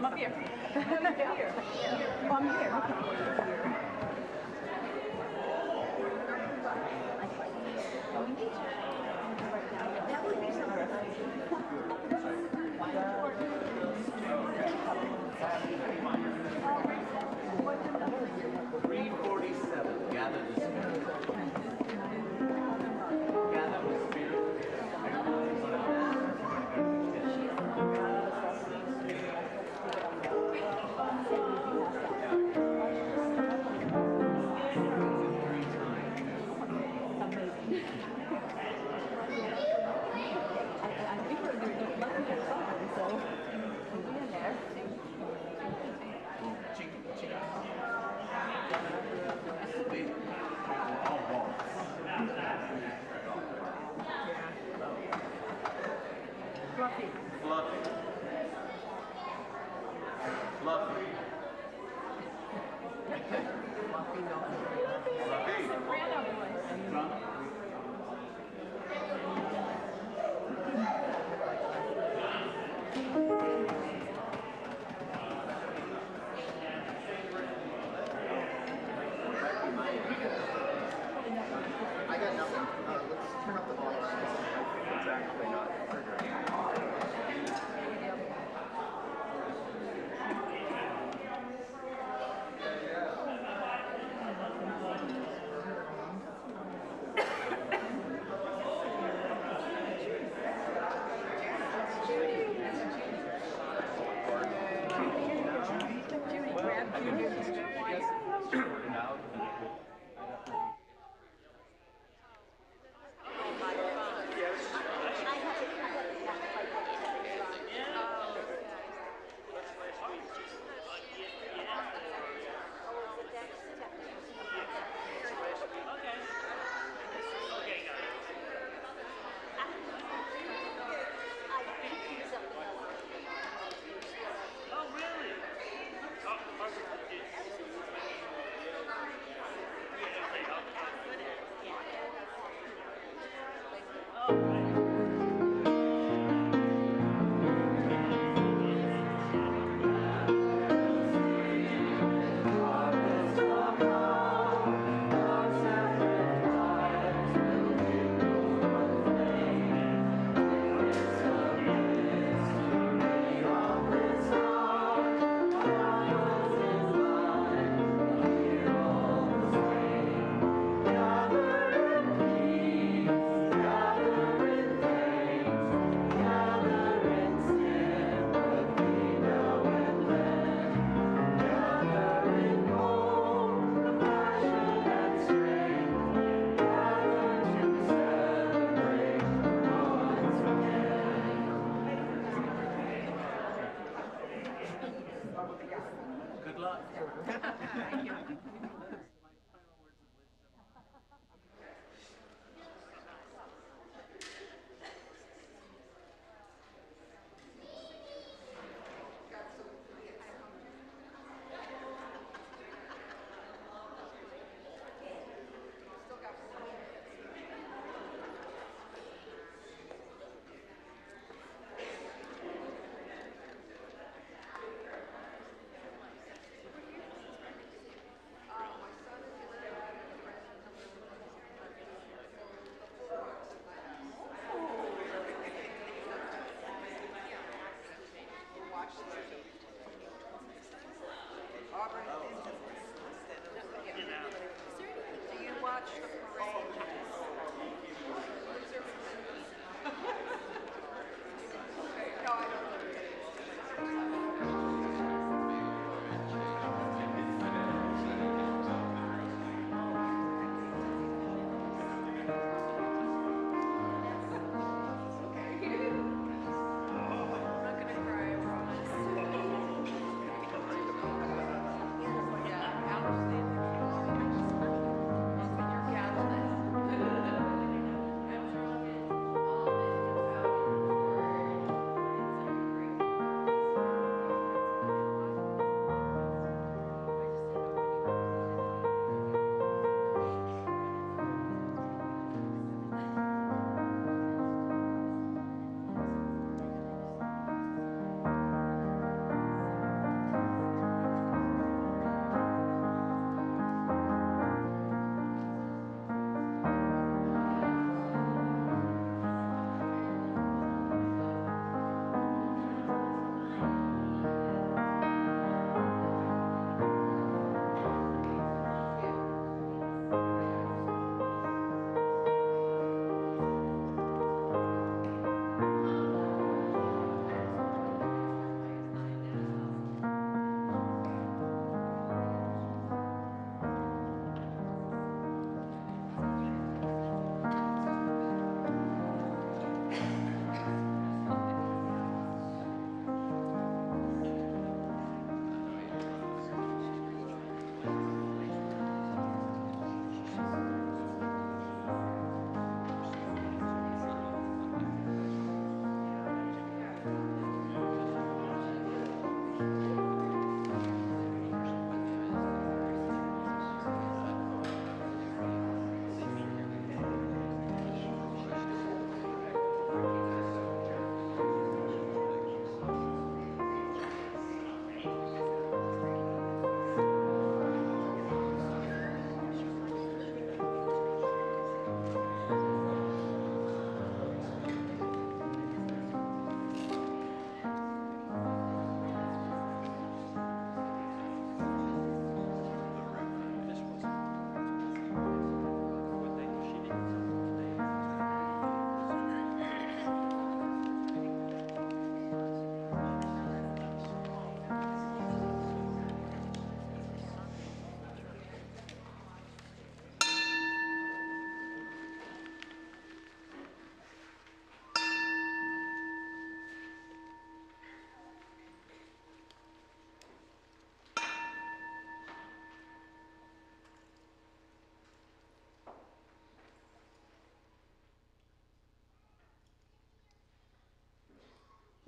Come up here. No, you're here. Oh, I'm here. Gather the spirit. Gather the spirit.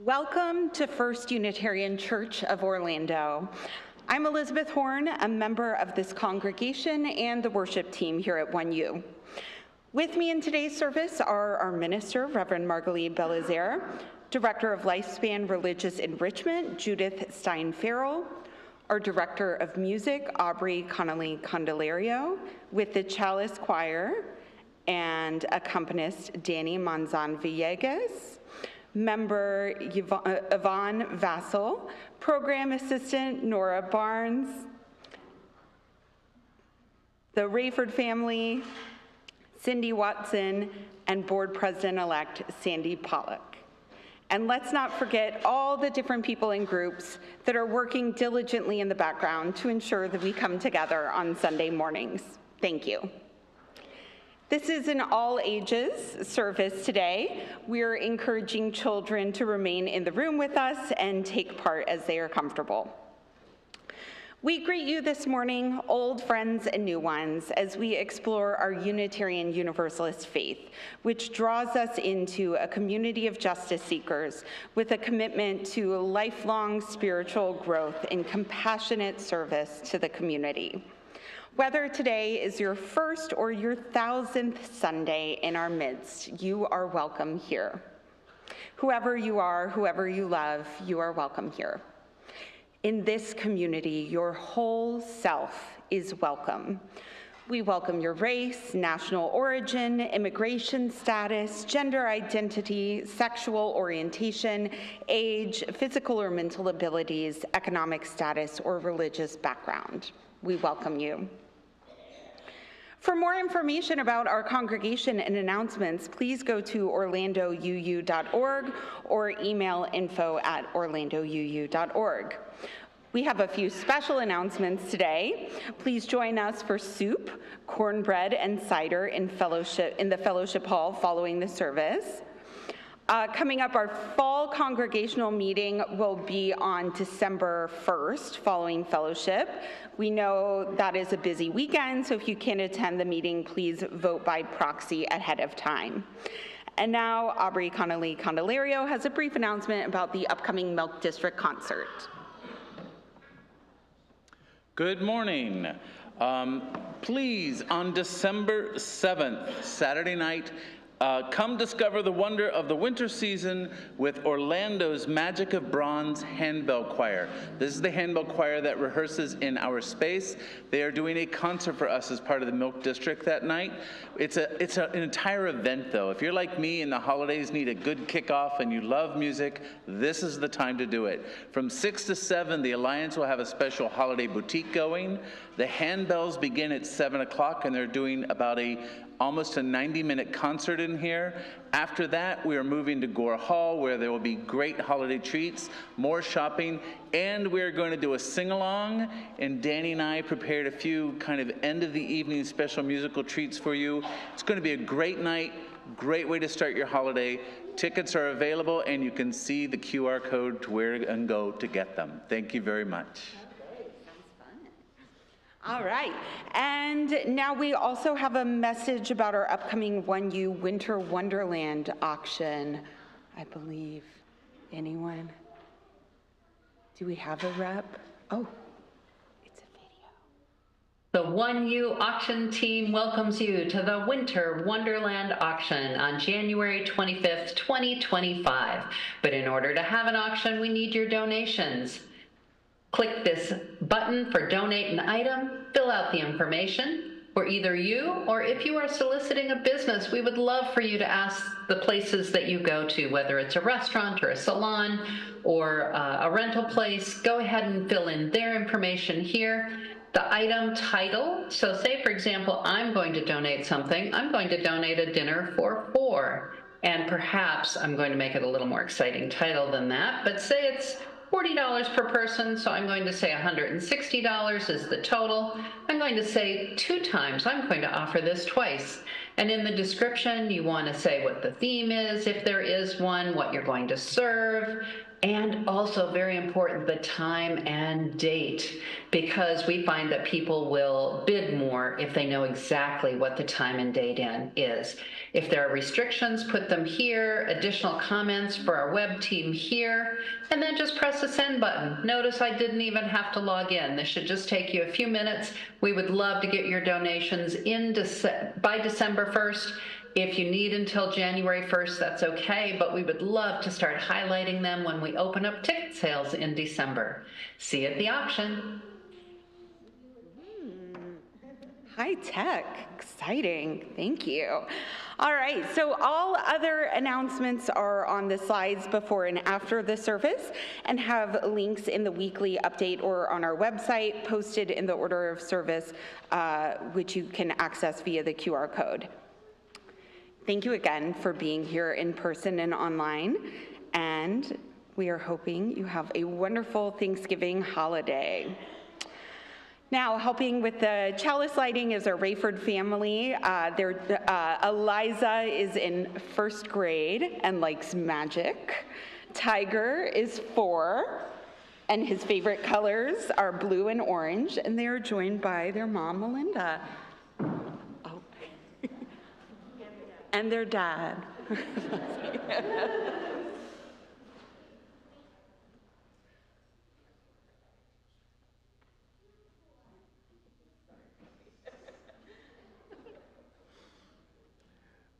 Welcome to First Unitarian Church of Orlando. I'm Elizabeth Horn, a member of this congregation and the worship team here at 1U. With me in today's service are our minister, Reverend Margalie Belizaire, Director of Lifespan Religious Enrichment, Judith Stein-Farrall, our Director of Music, Aubrey Connelly-Candelario, with the Chalice Choir and accompanist Danny Manzan-Villegas, Member Yvonne Vassell, Program Assistant Nora Barnes, the Rayford family, Cindy Watson, and Board President-elect Sandy Pollock. And let's not forget all the different people and groups that are working diligently in the background to ensure that we come together on Sunday mornings. Thank you. This is an all-ages service today. We're encouraging children to remain in the room with us and take part as they are comfortable. We greet you this morning, old friends and new ones, as we explore our Unitarian Universalist faith, which draws us into a community of justice seekers with a commitment to lifelong spiritual growth and compassionate service to the community. Whether today is your first or your 1,000th Sunday in our midst, you are welcome here. Whoever you are, whoever you love, you are welcome here. In this community, your whole self is welcome. We welcome your race, national origin, immigration status, gender identity, sexual orientation, age, physical or mental abilities, economic status, or religious background. We welcome you. For more information about our congregation and announcements, please go to orlandouu.org or email info@orlandouu.org. We have a few special announcements today. Please join us for soup, cornbread, and cider in the fellowship hall following the service. Coming up, our fall congregational meeting will be on December 1st, following fellowship. We know that is a busy weekend, so if you can't attend the meeting, please vote by proxy ahead of time. And now, Aubrey Connelly-Candelario has a brief announcement about the upcoming Milk District concert. Good morning. Please, on December 7th, Saturday night, come discover the wonder of the winter season with Orlando's Magic of Bronze Handbell Choir. This is the handbell choir that rehearses in our space. They are doing a concert for us as part of the Milk District that night. It's an entire event, though. If you're like me and the holidays need a good kickoff and you love music, this is the time to do it. From 6 to 7, the Alliance will have a special holiday boutique going. The handbells begin at 7 o'clock, and they're doing about almost a 90-minute concert in here. After that, we are moving to Gore Hall, where there will be great holiday treats, more shopping, and we're going to do a sing-along, and Danny and I prepared a few kind of end-of-the-evening special musical treats for you. It's going to be a great night, great way to start your holiday. Tickets are available, and you can see the QR code to where and go to get them. Thank you very much. All right, and now we also have a message about our upcoming 1U Winter Wonderland auction, I believe. Anyone? Do we have a rep? Oh, it's a video. The 1U auction team welcomes you to the Winter Wonderland auction on January 25th, 2025. But in order to have an auction, we need your donations. Click this button for donate an item, fill out the information. For either you or if you are soliciting a business, we would love for you to ask the places that you go to, whether it's a restaurant or a salon or a rental place. Go ahead and fill in their information here. The item title, so say for example, I'm going to donate something. I'm going to donate a dinner for 4. And perhaps I'm going to make it a little more exciting title than that, but say it's $40 per person, so I'm going to say $160 is the total. I'm going to say 2 times. I'm going to offer this twice. And in the description, you want to say what the theme is, if there is one, what you're going to serve, and also, very important, the time and date, because we find that people will bid more if they know exactly what the time and date is. If there are restrictions, put them here, additional comments for our web team here, and then just press the send button. Notice I didn't even have to log in. This should just take you a few minutes. We would love to get your donations in by December 1st. If you need until January 1st, that's okay, but we would love to start highlighting them when we open up ticket sales in December. See you at the auction. High tech, exciting, thank you. All right, so all other announcements are on the slides before and after the service and have links in the weekly update or on our website posted in the order of service, which you can access via the QR code. Thank you again for being here in person and online, and we are hoping you have a wonderful Thanksgiving holiday. Now, helping with the chalice lighting is our Rayford family. Eliza is in 1st grade and likes magic. Tiger is 4, and his favorite colors are blue and orange, and they are joined by their mom, Melinda. And their dad.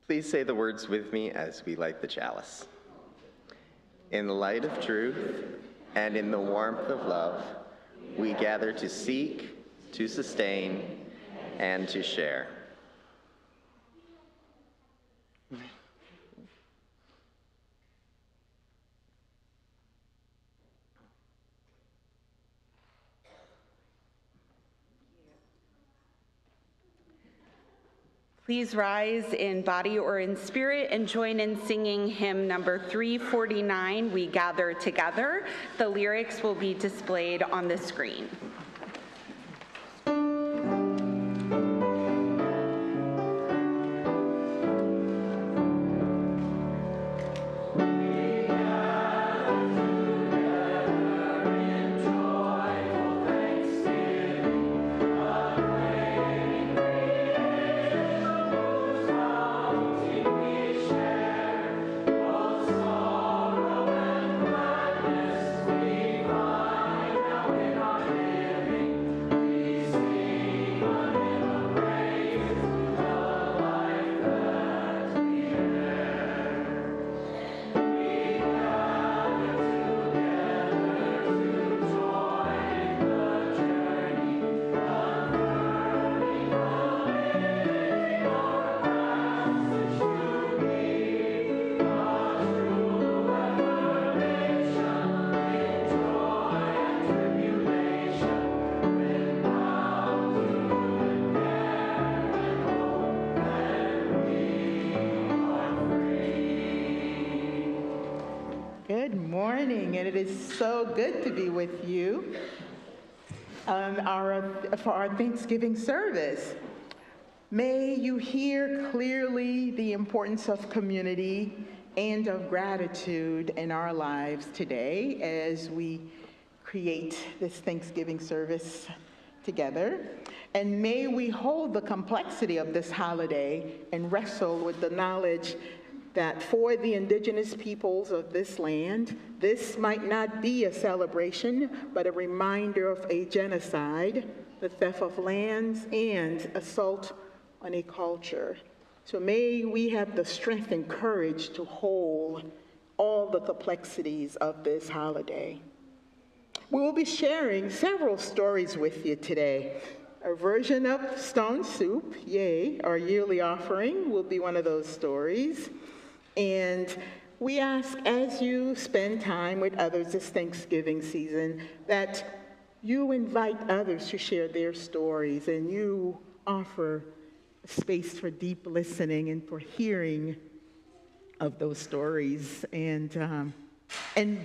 Please say the words with me as we light the chalice. In the light of truth and in the warmth of love, we gather to seek, to sustain, and to share. Please rise in body or in spirit and join in singing hymn number 349, We Gather Together. The lyrics will be displayed on the screen. And it is so good to be with you for our Thanksgiving service. May you hear clearly the importance of community and of gratitude in our lives today as we create this Thanksgiving service together. And may we hold the complexity of this holiday and wrestle with the knowledge that for the indigenous peoples of this land, this might not be a celebration, but a reminder of a genocide, the theft of lands, and assault on a culture. So may we have the strength and courage to hold all the complexities of this holiday. We will be sharing several stories with you today. A version of Stone Soup, yay, our yearly offering, will be one of those stories. And we ask, as you spend time with others this Thanksgiving season, that you invite others to share their stories and you offer space for deep listening and for hearing of those stories, and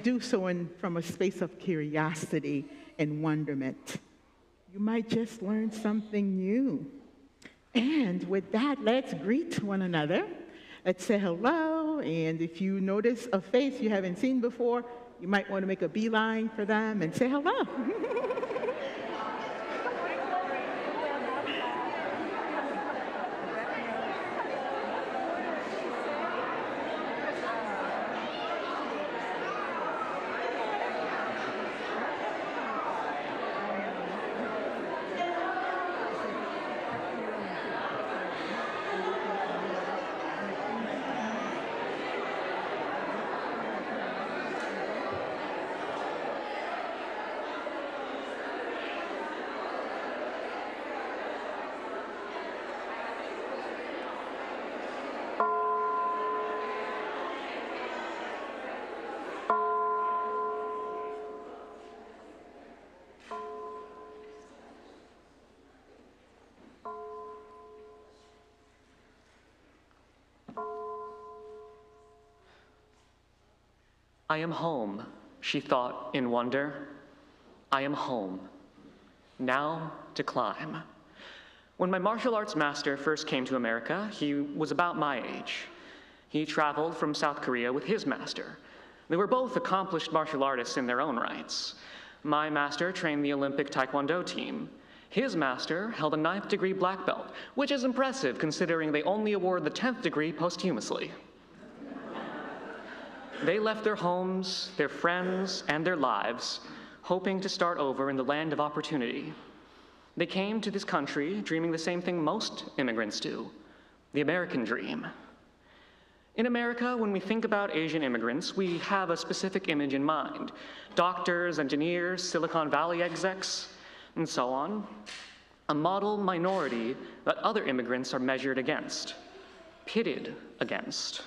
do so from a space of curiosity and wonderment. You might just learn something new. And with that, let's greet one another. Let's say hello, and if you notice a face you haven't seen before, you might want to make a beeline for them and say hello. I am home, she thought in wonder. I am home. Now to climb. When my martial arts master first came to America, he was about my age. He traveled from South Korea with his master. They were both accomplished martial artists in their own rights. My master trained the Olympic Taekwondo team. His master held a 9th degree black belt, which is impressive considering they only award the 10th degree posthumously. They left their homes, their friends, and their lives, hoping to start over in the land of opportunity. They came to this country dreaming the same thing most immigrants do, the American dream. In America, when we think about Asian immigrants, we have a specific image in mind: doctors, engineers, Silicon Valley execs, and so on. A model minority that other immigrants are measured against, pitted against.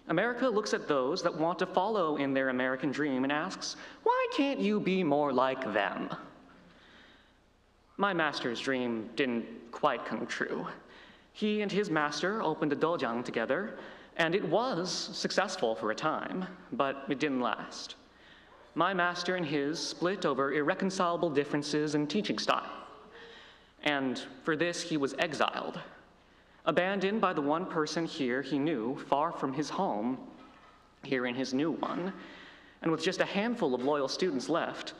America looks at those that want to follow in their American dream and asks, why can't you be more like them? My master's dream didn't quite come true. He and his master opened a dojang together, and it was successful for a time, but it didn't last. My master and his split over irreconcilable differences in teaching style, and for this he was exiled. Abandoned by the one person here he knew, far from his home, here in his new one, and with just a handful of loyal students left,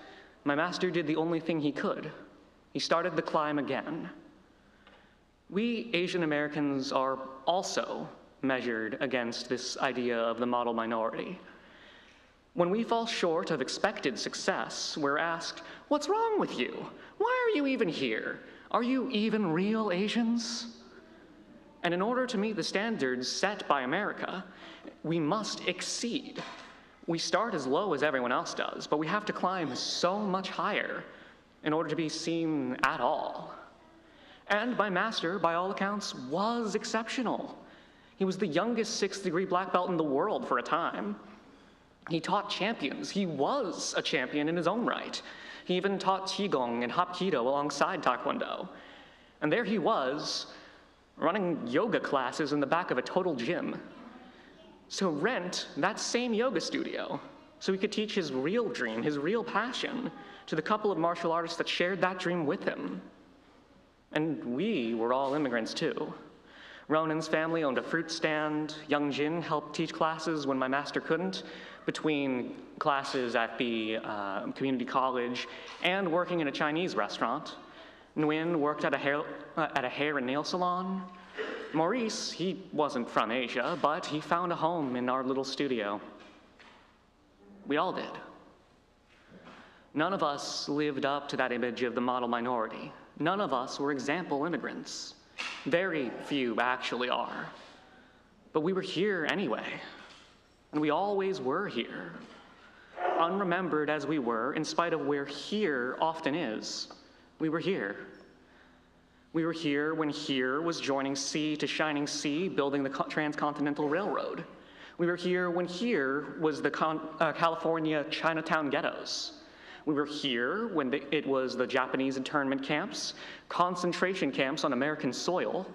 my master did the only thing he could. He started the climb again. We Asian Americans are also measured against this idea of the model minority. When we fall short of expected success, we're asked, what's wrong with you? Why are you even here? Are you even real Asians? And in order to meet the standards set by America, we must exceed. We start as low as everyone else does, but we have to climb so much higher in order to be seen at all. And my master, by all accounts, was exceptional. He was the youngest 6th degree black belt in the world for a time. He taught champions. He was a champion in his own right. He even taught Qigong and Hapkido alongside Taekwondo. And there he was, running yoga classes in the back of a total gym. So rent that same yoga studio so he could teach his real dream, his real passion, to the couple of martial artists that shared that dream with him. And we were all immigrants too. Ronan's family owned a fruit stand. Young Jin helped teach classes when my master couldn't, between classes at the community college and working in a Chinese restaurant. Nguyen worked at a hair and nail salon. Maurice, he wasn't from Asia, but he found a home in our little studio. We all did. None of us lived up to that image of the model minority. None of us were example immigrants. Very few actually are. But we were here anyway, and we always were here. Unremembered as we were, in spite of where here often is, we were here. We were here when here was joining sea to shining sea, building the Transcontinental Railroad. We were here when here was the California Chinatown ghettos. We were here when it was the Japanese internment camps, concentration camps on American soil.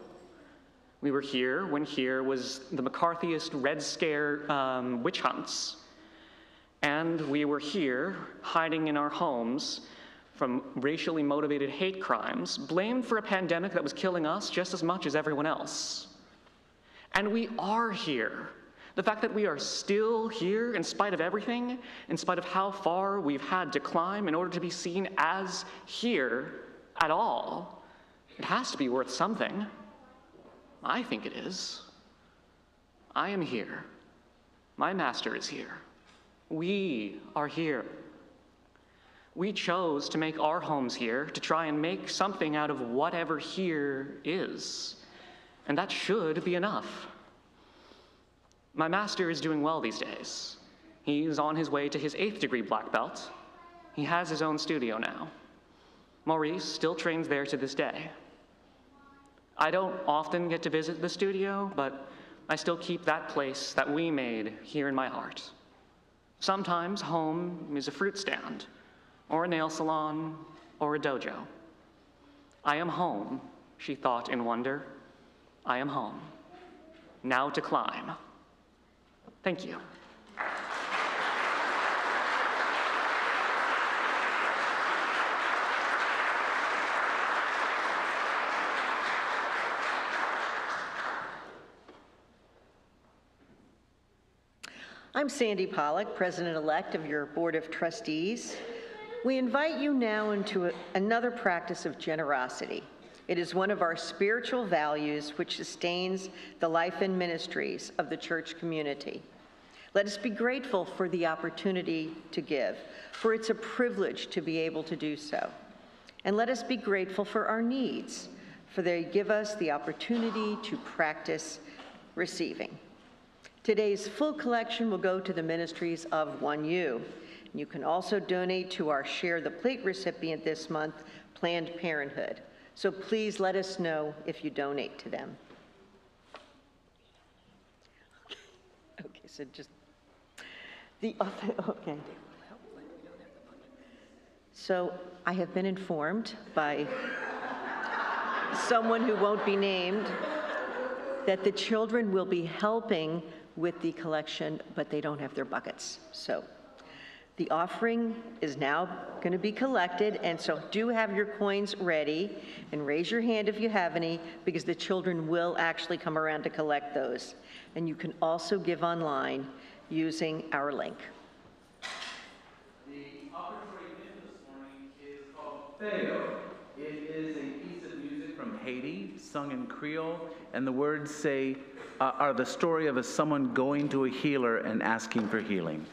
We were here when here was the McCarthyist Red Scare witch hunts. And we were here, hiding in our homes, from racially motivated hate crimes, blamed for a pandemic that was killing us just as much as everyone else. And we are here. The fact that we are still here in spite of everything, in spite of how far we've had to climb in order to be seen as here at all, it has to be worth something. I think it is. I am here. My master is here. We are here. We chose to make our homes here to try and make something out of whatever here is. And that should be enough. My master is doing well these days. He's on his way to his 8th degree black belt. He has his own studio now. Maurice still trains there to this day. I don't often get to visit the studio, but I still keep that place that we made here in my heart. Sometimes home is a fruit stand, or a nail salon, or a dojo. I am home, she thought in wonder. I am home. Now to climb. Thank you. I'm Sandy Pollock, President-elect of your Board of Trustees. We invite you now into another practice of generosity. It is one of our spiritual values which sustains the life and ministries of the church community. Let us be grateful for the opportunity to give, for it's a privilege to be able to do so. And let us be grateful for our needs, for they give us the opportunity to practice receiving. Today's full collection will go to the ministries of 1U. You can also donate to our Share the Plate recipient this month, Planned Parenthood. So please let us know if you donate to them. Okay, so just the other, okay. So I have been informed by someone who won't be named that the children will be helping with the collection, but they don't have their buckets. So the offering is now going to be collected, and so do have your coins ready, and raise your hand if you have any, because the children will actually come around to collect those. And you can also give online using our link. The offertory hymn this morning is called Feo. It is a piece of music from Haiti, sung in Creole, and the words say, are the story of someone going to a healer and asking for healing.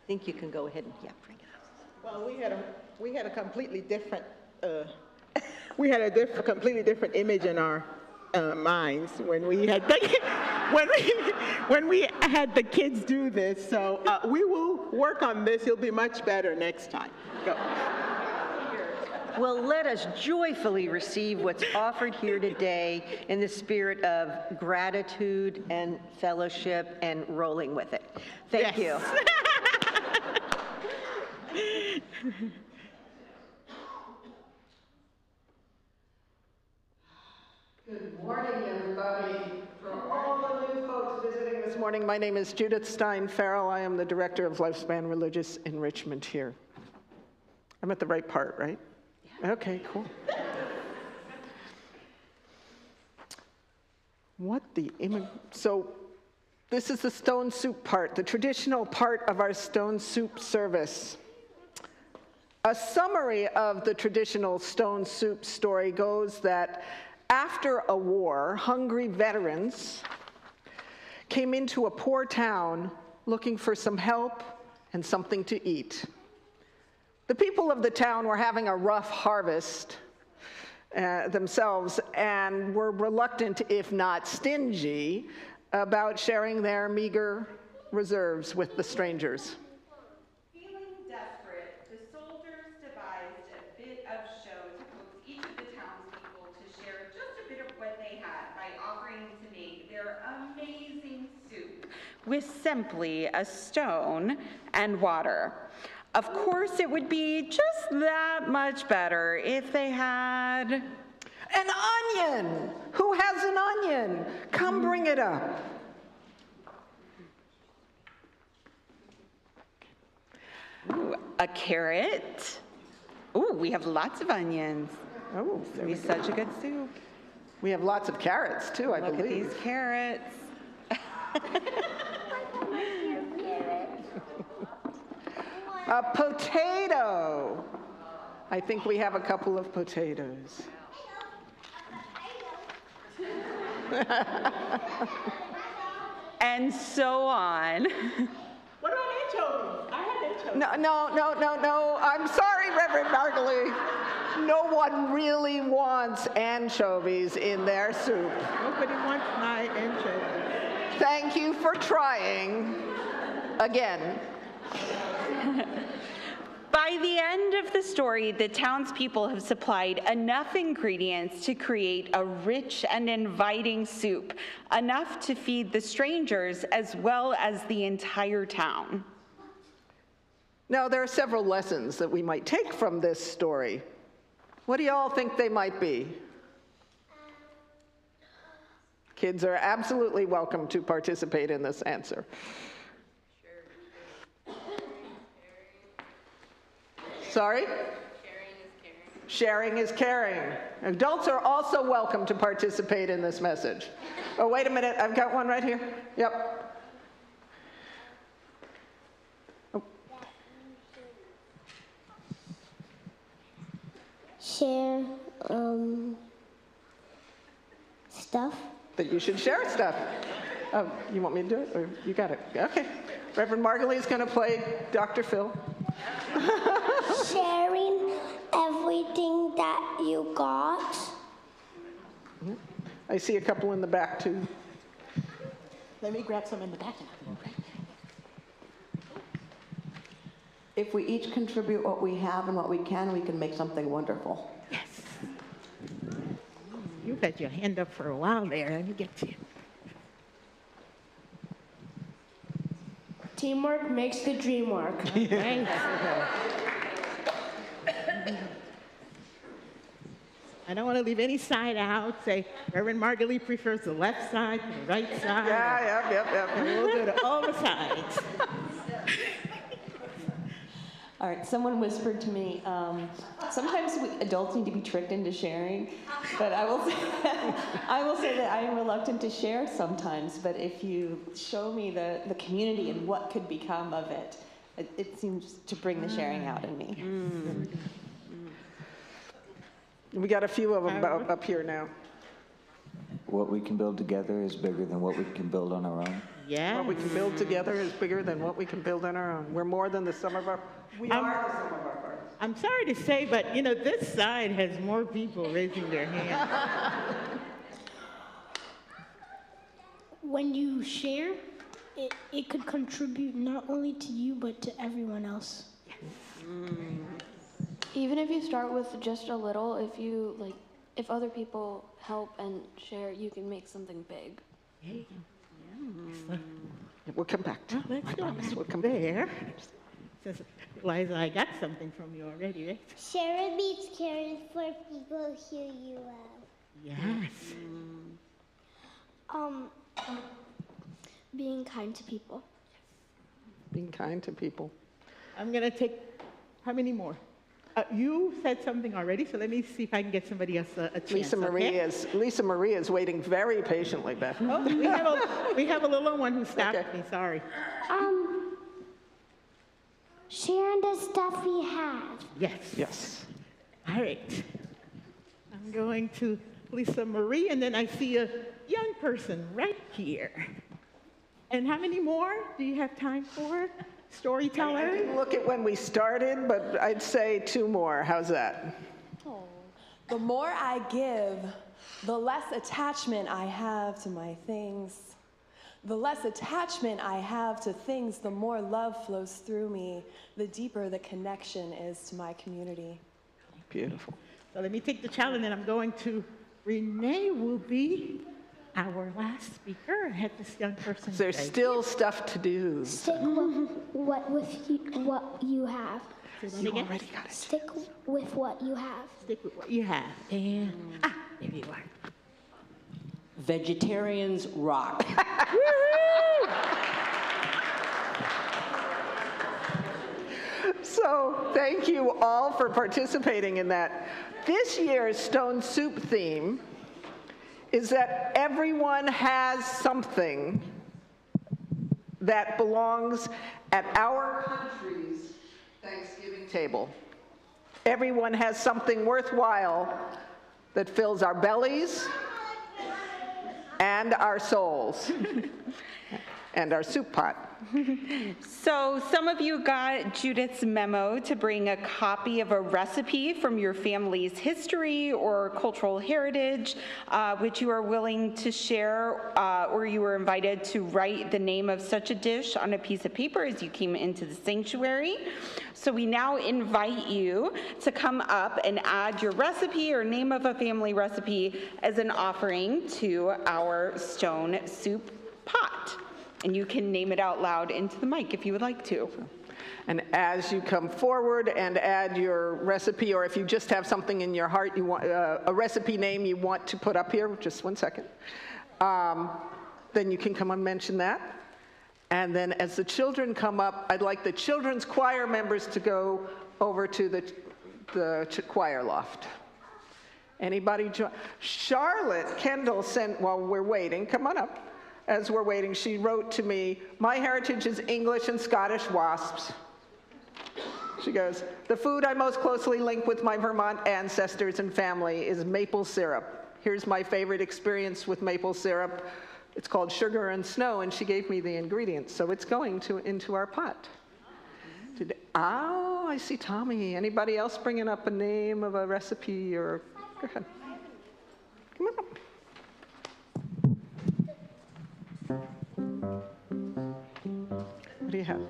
think you can go ahead and, yeah, bring it up. Well, we had a completely different, completely different image in our minds when we had when we had the kids do this. So we will work on this. It'll be much better next time. Go. Well, let us joyfully receive what's offered here today in the spirit of gratitude and fellowship and rolling with it. Thank you. Good morning, everybody. For all the new folks visiting this morning, my name is Judith Stein-Farrall. I am the Director of Lifespan Religious Enrichment here. I'm at the right part, right? Yeah. Okay, cool. So this is the stone soup part, the traditional part of our stone soup service. A summary of the traditional stone soup story goes that after a war, hungry veterans came into a poor town looking for some help and something to eat. The people of the town were having a rough harvest themselves and were reluctant, if not stingy, about sharing their meager reserves with the strangers. Feeling desperate, the soldiers devised a bit of show to coax each of the townspeople to share just a bit of what they had by offering to make their amazing soup with simply a stone and water. Of course, it would be just that much better if they had an onion. Who has an onion? Come bring it up. Ooh, a carrot. Ooh, we have lots of onions. Oh, It's gonna be such a good soup. we have lots of carrots too, I believe. Look at these carrots. A potato. I think we have a couple of potatoes. And so on. What about anchovies? I had anchovies. No. I'm sorry, Reverend Margalie. No one really wants anchovies in their soup. Nobody wants my anchovies. Thank you for trying again. By the end of the story, the townspeople have supplied enough ingredients to create a rich and inviting soup, enough to feed the strangers as well as the entire town. Now, there are several lessons that we might take from this story. What do you all think they might be? Kids are absolutely welcome to participate in this answer. Sorry? Sharing is caring. Adults are also welcome to participate in this message. Oh, wait a minute, I've got one right here. Yep. Oh. Share stuff. That you should share stuff. Oh, you want me to do it? Or you got it? Okay. Reverend Margalie is going to play Dr. Phil. Sharing everything that you got. I see a couple in the back, too. Let me grab some in the back. If we each contribute what we have and what we can make something wonderful. Yes. You've had your hand up for a while there. Let me get you. Teamwork makes the dream work. Right. I don't want to leave any side out. Say, Reverend Margalie prefers the left side, the right side. Yeah, yep. And we'll go to all the sides. All right, someone whispered to me, sometimes adults need to be tricked into sharing, but I will say that I am reluctant to share sometimes, but if you show me the community and what could become of it, it seems to bring the sharing out in me. We got a few of them up here now. what we can build together is bigger than what we can build on our own. Yeah. What we can build together is bigger than what we can build on our own. We're more than the sum of our, we are the sum of our parts. I'm sorry to say, but you know, this side has more people raising their hands. When you share, it could contribute not only to you, but to everyone else. Even if you start with just a little, if other people help and share, you can make something big. We'll come back to it. I promise we'll come there. Says, Liza, I got something from you already, right? Share beats caring for people who you love. Yes. Being kind to people. Being kind to people. I'm going to take, how many more? You said something already, so let me see if I can get somebody else a chance. Lisa Marie is waiting very patiently, Beth. Oh, we have a little one who stopped me, sorry. Sharing the stuff we have. Yes. Yes. All right. I'm going to Lisa Marie, and then I see a young person right here. And how many more do you have time for? Storyteller? I didn't look at when we started, but I'd say 2 more. How's that? Oh. The more I give, the less attachment I have to my things. The less attachment I have to things, the more love flows through me, the deeper the connection is to my community. Beautiful. So let me take the challenge, and I'm going to Renee will be our last speaker. I had this young person. There's still stuff to do. Stick with what you have. You already got it. Stick with what you have. Stick with what you have. And, there you are. Vegetarians rock. So thank you all for participating in that. This year's Stone Soup theme is that everyone has something that belongs at our country's Thanksgiving table. Everyone has something worthwhile that fills our bellies and our souls and our soup pot. So some of you got Judith's memo to bring a copy of a recipe from your family's history or cultural heritage, which you are willing to share, or you were invited to write the name of such a dish on a piece of paper as you came into the sanctuary. So we now invite you to come up and add your recipe or name of a family recipe as an offering to our stone soup pot. And you can name it out loud into the mic if you would like to. And as you come forward and add your recipe, or if you just have something in your heart, you want a recipe name you want to put up here, just 1 second, then you can come and mention that. And then as the children come up, I'd like the children's choir members to go over to the choir loft. Anybody join? Charlotte Kendall sent, while we're waiting, come on up. As we're waiting, she wrote to me, "My heritage is English and Scottish wasps." She goes, "The food I most closely link with my Vermont ancestors and family is maple syrup. Here's my favorite experience with maple syrup. It's called sugar and snow," and she gave me the ingredients, so it's going into our pot. Oh, I see Tommy. Anybody else bringing up a name of a recipe or, go ahead. Come on up. What do you have?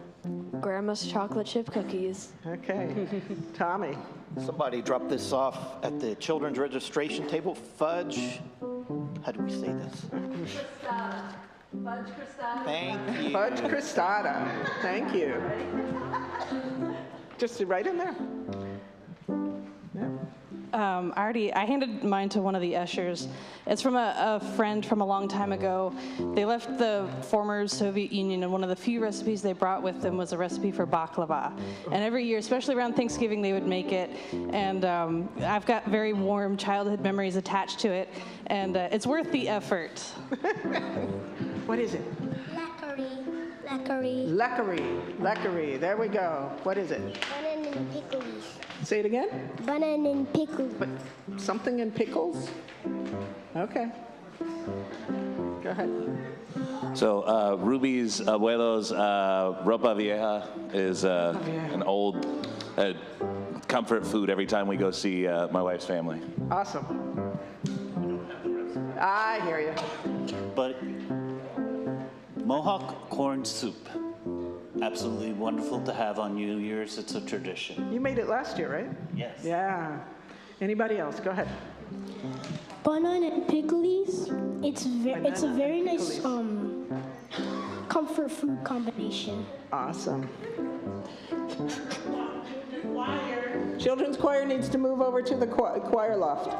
Grandma's chocolate chip cookies. Okay. Tommy. Somebody dropped this off at the children's registration table. Fudge. How do we say this? Crostata. Fudge crostata. Thank you. Fudge crostata. Thank you. Just right in there. I handed mine to one of the ushers. It's from a friend from a long time ago. They left the former Soviet Union, and one of the few recipes they brought with them was a recipe for baklava. And every year, especially around Thanksgiving, they would make it. And I've got very warm childhood memories attached to it, and it's worth the effort. What is it? Leckery. There we go. What is it? Banana and pickles. Say it again? Banana and pickles. But something in pickles? Okay. Go ahead. So Ruby's abuelo's ropa vieja is an old comfort food every time we go see my wife's family. Awesome. I hear you. But Mohawk corn soup, absolutely wonderful to have on New Year's. It's a tradition. You made it last year, right? Yes. Yeah. Anybody else? Go ahead. Banana and pickles. It's a very nice comfort food combination. Awesome. Children's choir needs to move over to the choir loft.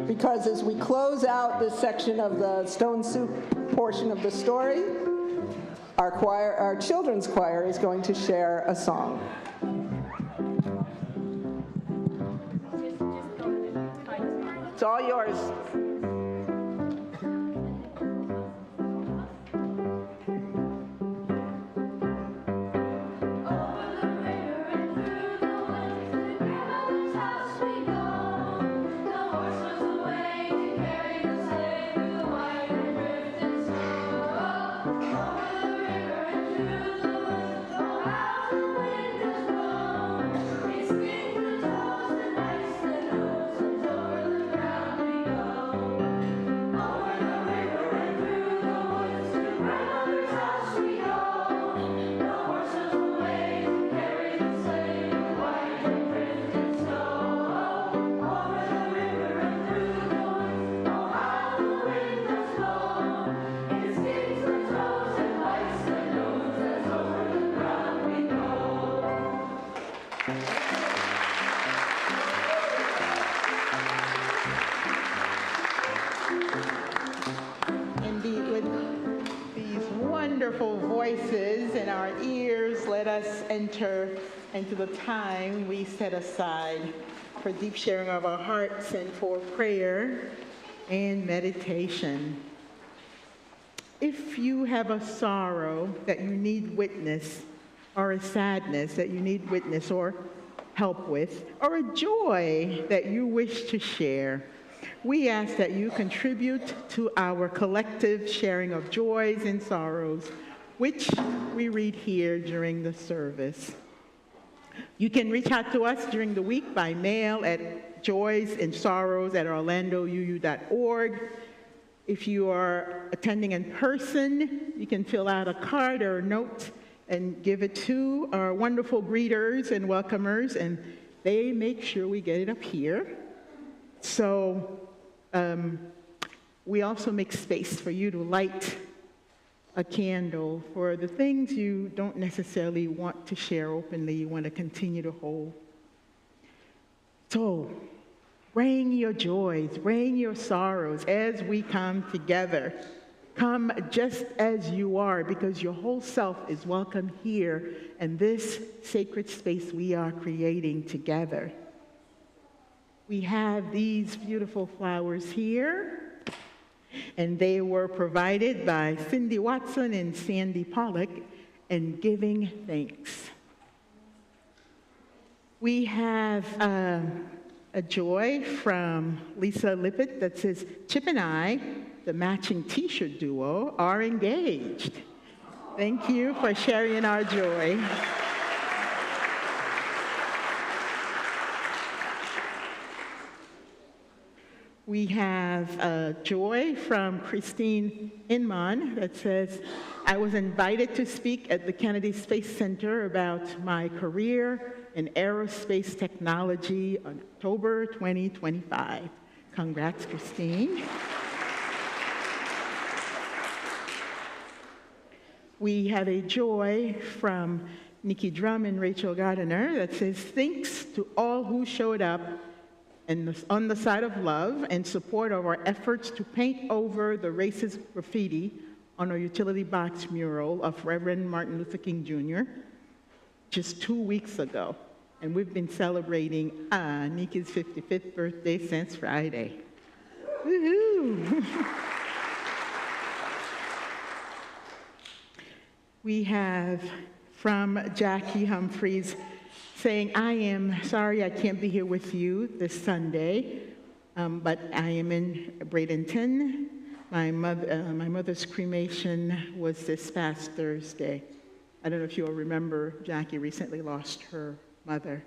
Because as we close out this section of the Stone Soup portion of the story, our children's choir is going to share a song. It's all yours. Voices in our ears, let us enter into the time we set aside for deep sharing of our hearts and for prayer and meditation. If you have a sorrow that you need witness, or a sadness that you need witness or help with, or a joy that you wish to share, we ask that you contribute to our collective sharing of joys and sorrows, which we read here during the service. You can reach out to us during the week by mail at joysandsorrows@orlandouu.org. If you are attending in person, you can fill out a card or a note and give it to our wonderful greeters and welcomers, and they make sure we get it up here. So we also make space for you to light a candle for the things you don't necessarily want to share openly, you want to continue to hold. So, bring your joys, bring your sorrows as we come together. Come just as you are, because your whole self is welcome here in this sacred space we are creating together. We have these beautiful flowers here, and they were provided by Cindy Watson and Sandy Pollock in giving thanks. We have a joy from Lisa Lippett that says, Chip and I, the matching t-shirt duo, are engaged. Thank you for sharing our joy. We have a joy from Christine Inman that says, I was invited to speak at the Kennedy Space Center about my career in aerospace technology on October 2025. Congrats, Christine. We have a joy from Nikki Drum and Rachel Gardiner that says, thanks to all who showed up on the side of love and support of our efforts to paint over the racist graffiti on our utility box mural of Reverend Martin Luther King Jr. just 2 weeks ago. And we've been celebrating Nikki's 55th birthday since Friday. Woohoo! We have from Jackie Humphreys saying, I am sorry I can't be here with you this Sunday, but I am in Bradenton. My mother's cremation was this past Thursday. I don't know if you'll remember, Jackie recently lost her mother.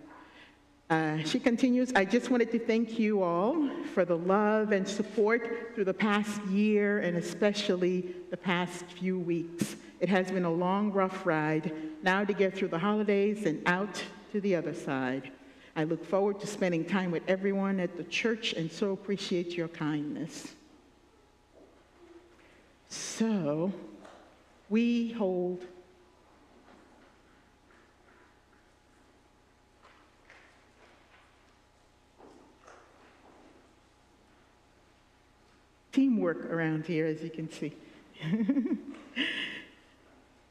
She continues, I just wanted to thank you all for the love and support through the past year and especially the past few weeks. It has been a long, rough ride, now to get through the holidays and out to the other side. I look forward to spending time with everyone at the church and so appreciate your kindness. So, we hold teamwork around here, as you can see.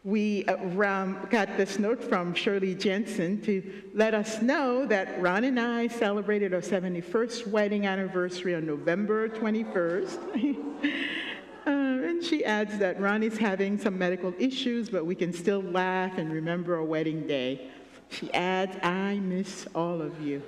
We got this note from Shirley Jensen to let us know that Ron and I celebrated our 71st wedding anniversary on November 21st. And she adds that Ron is having some medical issues, but we can still laugh and remember our wedding day. She adds, I miss all of you.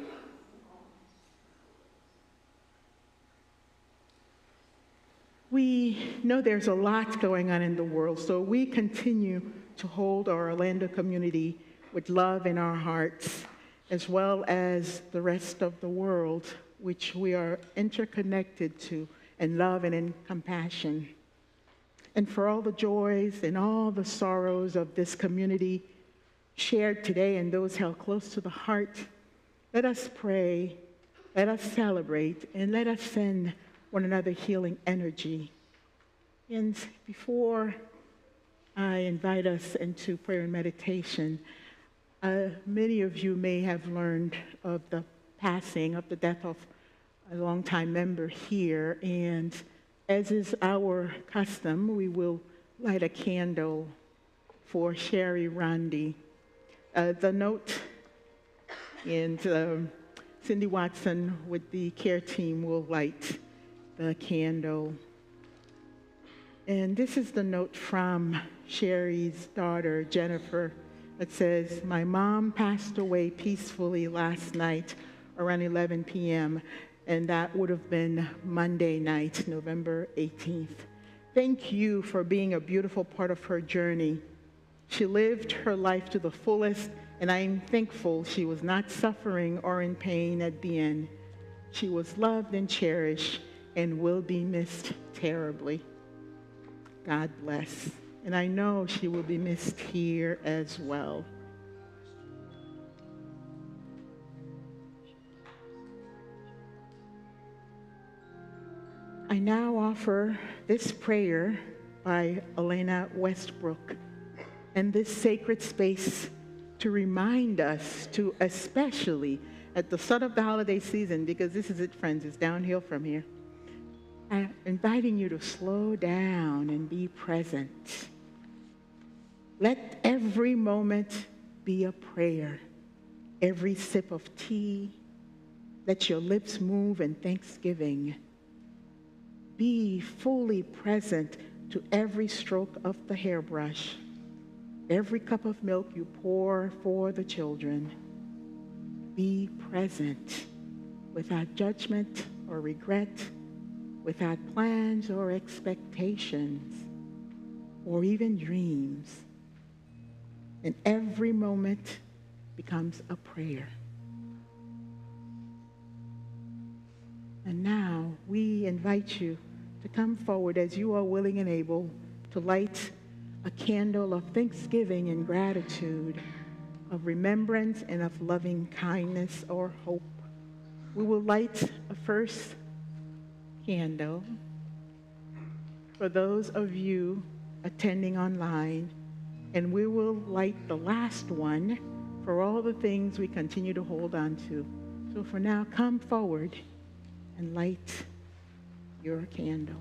We know there's a lot going on in the world, so we continue to hold our Orlando community with love in our hearts, as well as the rest of the world, which we are interconnected to in love and in compassion. And for all the joys and all the sorrows of this community shared today and those held close to the heart, let us pray, let us celebrate, and let us send one another healing energy. And before I invite us into prayer and meditation, many of you may have learned of the passing, of the death of a longtime member here, and as is our custom, we will light a candle for Sherry Randy. The note, and Cindy Watson with the care team will light the candle. And this is the note from Sherry's daughter, Jennifer, that says, my mom passed away peacefully last night around 11 p.m., and that would have been Monday night, November 18th. Thank you for being a beautiful part of her journey. She lived her life to the fullest, and I am thankful she was not suffering or in pain at the end. She was loved and cherished, and will be missed terribly. God bless. And I know she will be missed here as well. I now offer this prayer by Elena Westbrook and this sacred space to remind us to, especially at the start of the holiday season, because this is it, friends, it's downhill from here. I'm inviting you to slow down and be present. Let every moment be a prayer, every sip of tea. Let your lips move in thanksgiving. Be fully present to every stroke of the hairbrush, every cup of milk you pour for the children. Be present without judgment or regret, without plans or expectations, or even dreams. And every moment becomes a prayer. And now we invite you to come forward as you are willing and able to light a candle of thanksgiving and gratitude, of remembrance and of loving kindness or hope. We will light a first candle for those of you attending online, and we will light the last one for all the things we continue to hold on to. So for now, come forward and light your candle.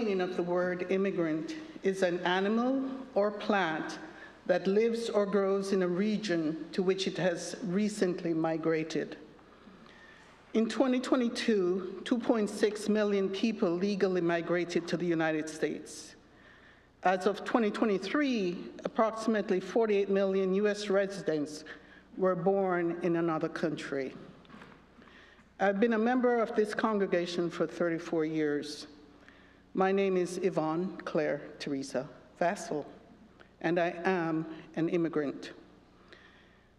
meaning of the word immigrant is an animal or plant that lives or grows in a region to which it has recently migrated. In 2022, 2.6 million people legally migrated to the United States. As of 2023, approximately 48 million US residents were born in another country. I've been a member of this congregation for 34 years. My name is Yvonne Claire Teresa Vassal, and I am an immigrant.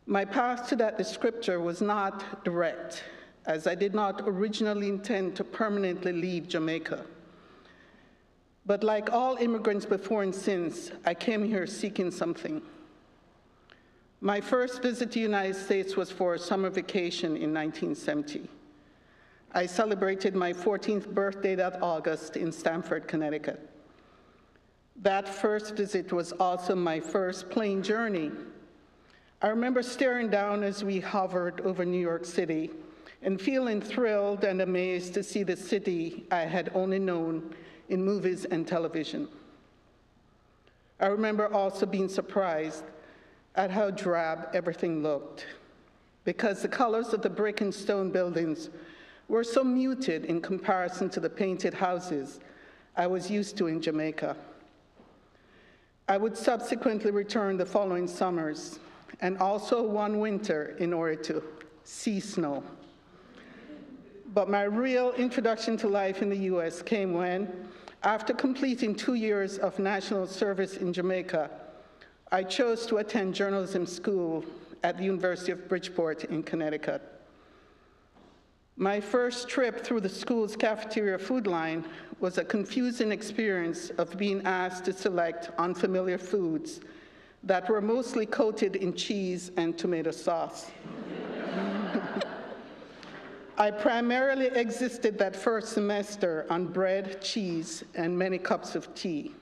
My path to that descriptor was not direct, as I did not originally intend to permanently leave Jamaica. But like all immigrants before and since, I came here seeking something. My first visit to the United States was for a summer vacation in 1970. I celebrated my 14th birthday that August in Stamford, Connecticut. That first visit was also my first plane journey. I remember staring down as we hovered over New York City and feeling thrilled and amazed to see the city I had only known in movies and television. I remember also being surprised at how drab everything looked, because the colors of the brick and stone buildings were so muted in comparison to the painted houses I was used to in Jamaica. I would subsequently return the following summers, and also one winter in order to see snow. But my real introduction to life in the US came when, after completing 2 years of national service in Jamaica, I chose to attend journalism school at the University of Bridgeport in Connecticut. My first trip through the school's cafeteria food line was a confusing experience of being asked to select unfamiliar foods that were mostly coated in cheese and tomato sauce. I primarily existed that first semester on bread, cheese, and many cups of tea.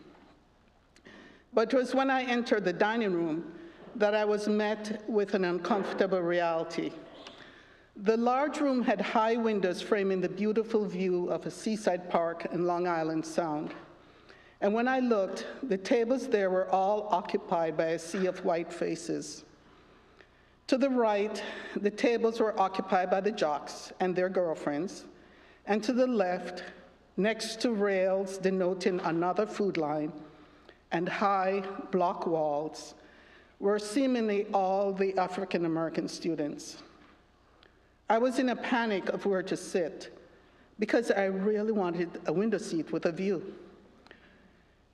But it was when I entered the dining room that I was met with an uncomfortable reality. The large room had high windows framing the beautiful view of a seaside park and Long Island Sound. And when I looked, the tables there were all occupied by a sea of white faces. To the right, the tables were occupied by the jocks and their girlfriends, and to the left, next to rails denoting another food line and high block walls, were seemingly all the African-American students. I was in a panic of where to sit because I really wanted a window seat with a view.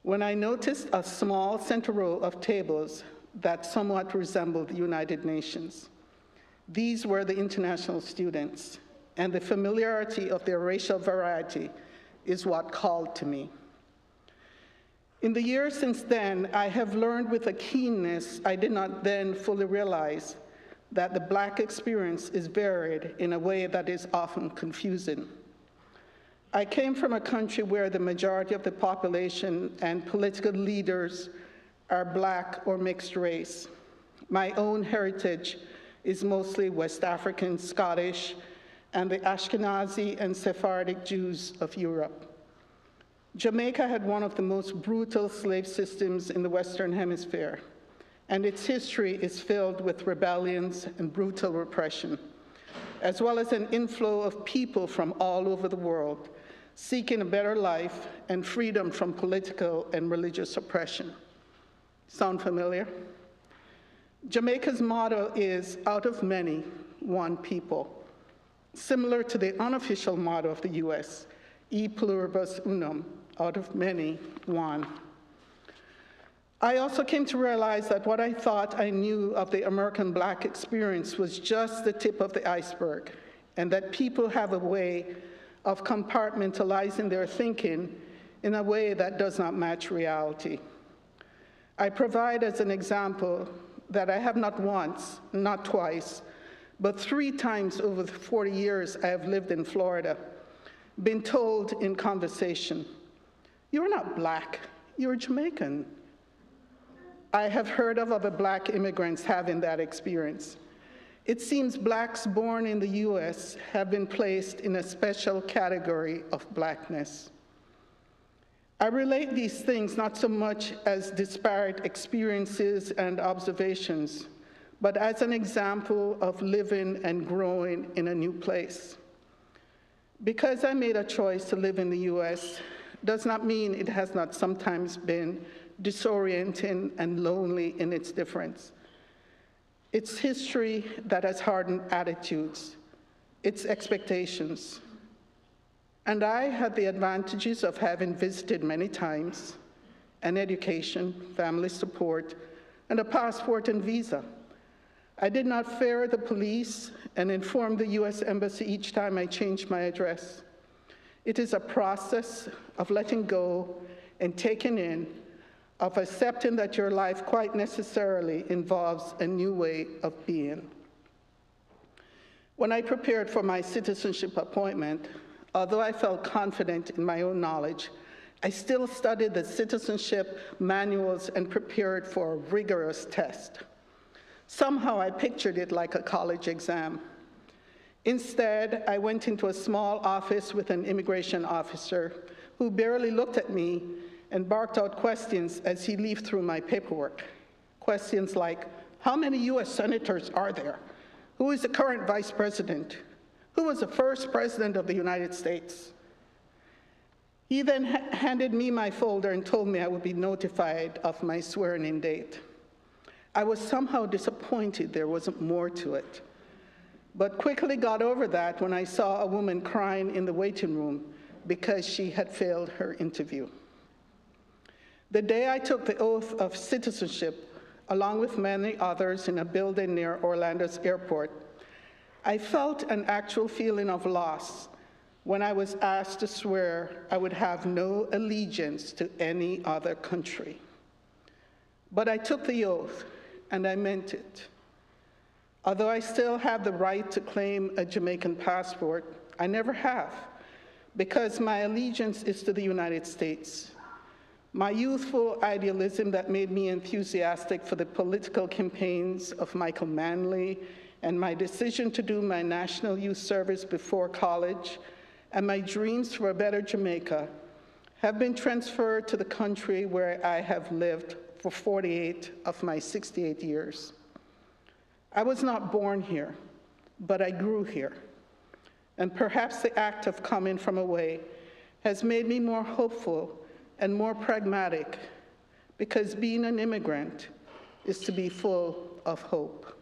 When I noticed a small center row of tables that somewhat resembled the United Nations, these were the international students, and the familiarity of their racial variety is what called to me. In the years since then, I have learned with a keenness I did not then fully realize that the Black experience is varied in a way that is often confusing. I came from a country where the majority of the population and political leaders are Black or mixed race. My own heritage is mostly West African, Scottish, and the Ashkenazi and Sephardic Jews of Europe. Jamaica had one of the most brutal slave systems in the Western Hemisphere, and its history is filled with rebellions and brutal repression, as well as an inflow of people from all over the world seeking a better life and freedom from political and religious oppression. Sound familiar? Jamaica's motto is, out of many, one people, similar to the unofficial motto of the US, e pluribus unum, out of many, one. I also came to realize that what I thought I knew of the American Black experience was just the tip of the iceberg, and that people have a way of compartmentalizing their thinking in a way that does not match reality. I provide as an example that I have not once, not twice, but 3 times over the 40 years I have lived in Florida, been told in conversation, "You're not Black, you're Jamaican." I have heard of other Black immigrants having that experience. It seems Blacks born in the US have been placed in a special category of Blackness. I relate these things not so much as disparate experiences and observations, but as an example of living and growing in a new place. Because I made a choice to live in the US does not mean it has not sometimes been disorienting and lonely in its difference. It's history that has hardened attitudes, its expectations. And I had the advantages of having visited many times, an education, family support, and a passport and visa. I did not fear the police and inform the US Embassy each time I changed my address. It is a process of letting go and taking in, of accepting that your life quite necessarily involves a new way of being. When I prepared for my citizenship appointment, although I felt confident in my own knowledge, I still studied the citizenship manuals and prepared for a rigorous test. Somehow I pictured it like a college exam. Instead, I went into a small office with an immigration officer who barely looked at me and barked out questions as he leafed through my paperwork. Questions like, how many US senators are there? Who is the current vice president? Who was the first president of the United States? He then handed me my folder and told me I would be notified of my swearing-in date. I was somehow disappointed there wasn't more to it, but quickly got over that when I saw a woman crying in the waiting room because she had failed her interview. The day I took the oath of citizenship, along with many others in a building near Orlando's airport, I felt an actual feeling of loss when I was asked to swear I would have no allegiance to any other country. But I took the oath, and I meant it. Although I still have the right to claim a Jamaican passport, I never have, because my allegiance is to the United States. My youthful idealism that made me enthusiastic for the political campaigns of Michael Manley, and my decision to do my national youth service before college, and my dreams for a better Jamaica have been transferred to the country where I have lived for 48 of my 68 years. I was not born here, but I grew here. And perhaps the act of coming from away has made me more hopeful and more pragmatic, because being an immigrant is to be full of hope.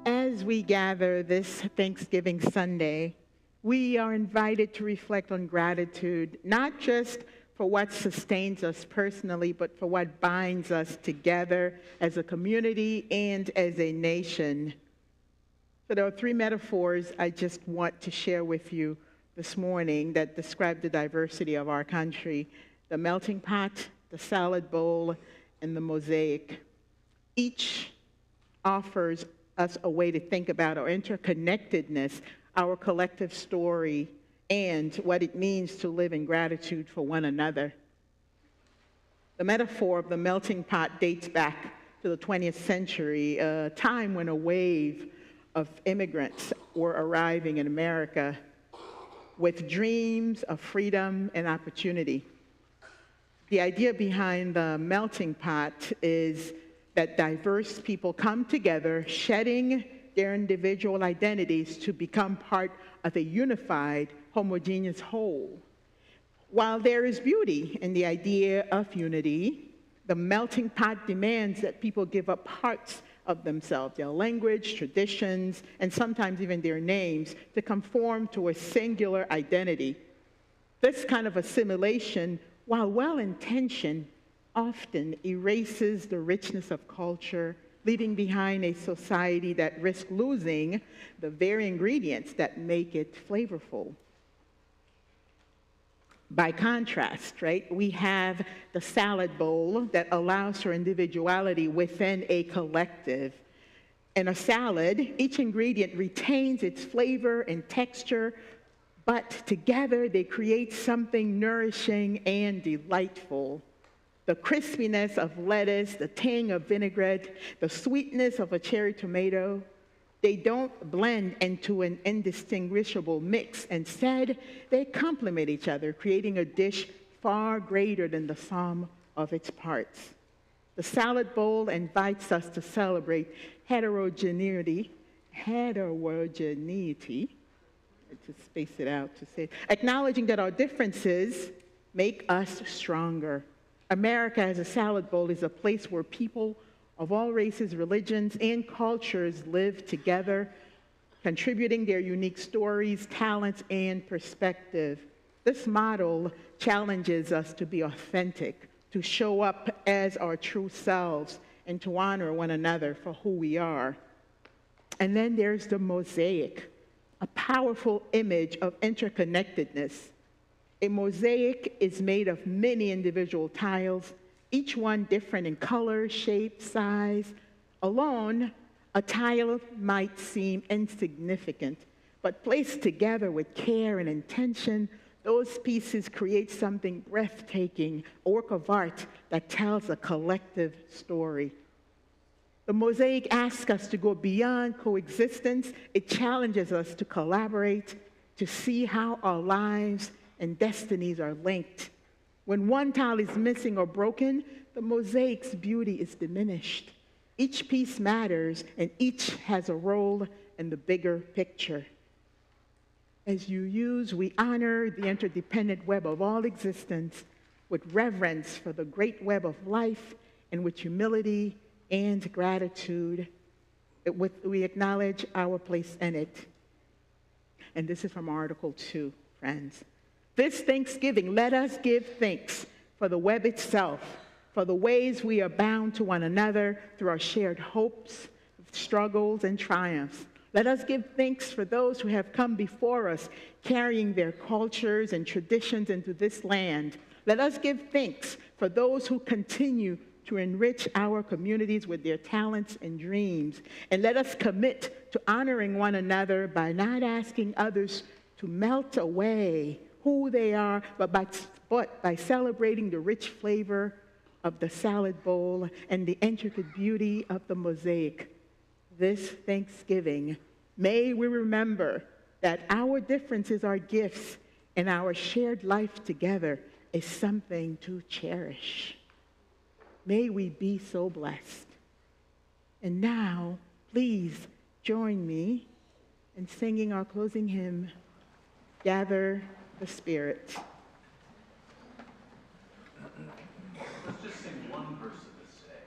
As we gather this Thanksgiving Sunday, we are invited to reflect on gratitude, not just for what sustains us personally, but for what binds us together as a community and as a nation. So there are three metaphors I just want to share with you this morning that describe the diversity of our country: the melting pot, the salad bowl, and the mosaic. Each offers us a way to think about our interconnectedness, our collective story, and what it means to live in gratitude for one another. The metaphor of the melting pot dates back to the 20th century, a time when a wave of immigrants were arriving in America with dreams of freedom and opportunity. The idea behind the melting pot is that diverse people come together, shedding their individual identities to become part of a unified, homogeneous whole. While there is beauty in the idea of unity, the melting pot demands that people give up parts of themselves, their language, traditions, and sometimes even their names, to conform to a singular identity. This kind of assimilation, while well-intentioned, often erases the richness of culture, leaving behind a society that risks losing the very ingredients that make it flavorful. By contrast, right, we have the salad bowl that allows for individuality within a collective. In a salad, each ingredient retains its flavor and texture, but together they create something nourishing and delightful. The crispiness of lettuce, the tang of vinaigrette, the sweetness of a cherry tomato, they don't blend into an indistinguishable mix. Instead, they complement each other, creating a dish far greater than the sum of its parts. The salad bowl invites us to celebrate heterogeneity, to space it out, to say, acknowledging that our differences make us stronger. America as a salad bowl is a place where people of all races, religions, and cultures live together, contributing their unique stories, talents, and perspective. This model challenges us to be authentic, to show up as our true selves, and to honor one another for who we are. And then there's the mosaic, a powerful image of interconnectedness. A mosaic is made of many individual tiles, each one different in color, shape, size. Alone, a tile might seem insignificant, but placed together with care and intention, those pieces create something breathtaking, a work of art that tells a collective story. The mosaic asks us to go beyond coexistence. It challenges us to collaborate, to see how our lives and destinies are linked. When one tile is missing or broken, the mosaic's beauty is diminished. Each piece matters, and each has a role in the bigger picture. As you use, we honor the interdependent web of all existence with reverence for the great web of life and with humility and gratitude. We acknowledge our place in it. And this is from Article 2, friends. This Thanksgiving, let us give thanks for the web itself, for the ways we are bound to one another through our shared hopes, struggles, and triumphs. Let us give thanks for those who have come before us, carrying their cultures and traditions into this land. Let us give thanks for those who continue to enrich our communities with their talents and dreams. And let us commit to honoring one another by not asking others to melt away who they are, but by celebrating the rich flavor of the salad bowl and the intricate beauty of the mosaic. This Thanksgiving, may we remember that our differences are gifts and our shared life together is something to cherish. May we be so blessed. And now, please join me in singing our closing hymn, Gather the Spirit. Let's just sing one verse of this day.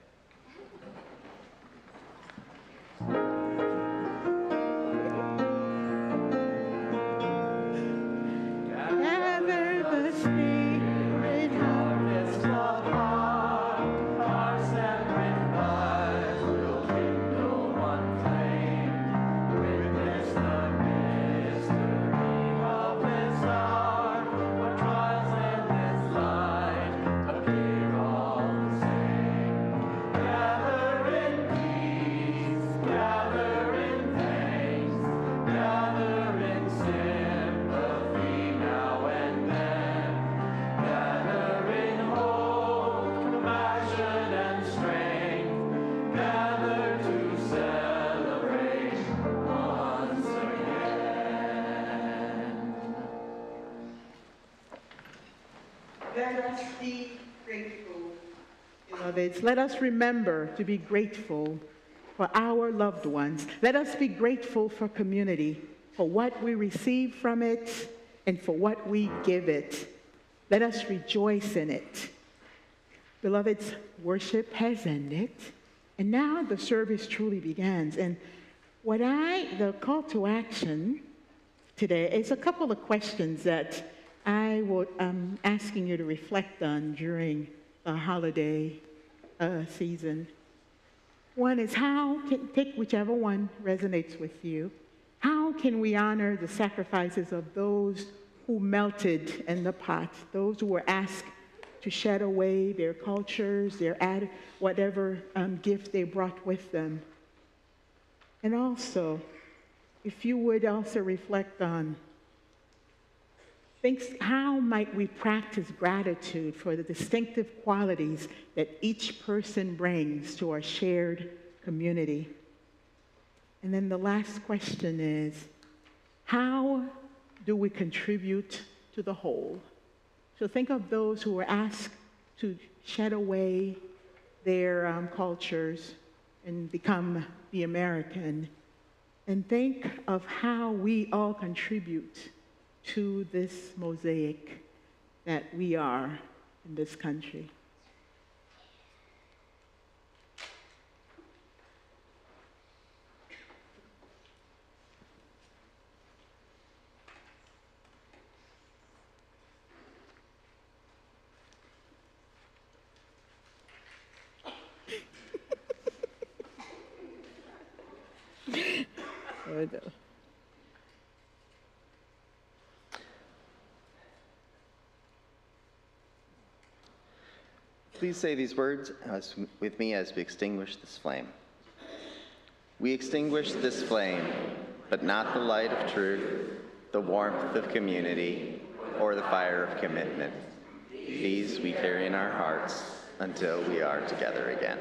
Gather the Spirit, harvest of heart, our separate fires will kindle one flame. Witness the mystery of this hour, what trials in this life appear all the same. Gather in peace, gather in thanks, gather in sympathy now and then, gather in hope, compassion and strength, gather to celebrate once again. Let us be grateful, beloveds. Let us remember to be grateful for our loved ones. Let us be grateful for community, for what we receive from it, and for what we give it. Let us rejoice in it. Beloveds, worship has ended, and now the service truly begins. And the call to action today is a couple of questions that I'm asking you to reflect on during the holiday season. One is pick whichever one resonates with you. How can we honor the sacrifices of those who melted in the pot, those who were asked to shed away their cultures, whatever gift they brought with them? And also, if you would also reflect on how might we practice gratitude for the distinctive qualities that each person brings to our shared community? And then the last question is, how do we contribute to the whole? So think of those who were asked to shed away their cultures and become the American, and think of how we all contribute to this mosaic that we are in this country. Please say these words with me as we extinguish this flame. We extinguish this flame, but not the light of truth, the warmth of community, or the fire of commitment. These we carry in our hearts until we are together again.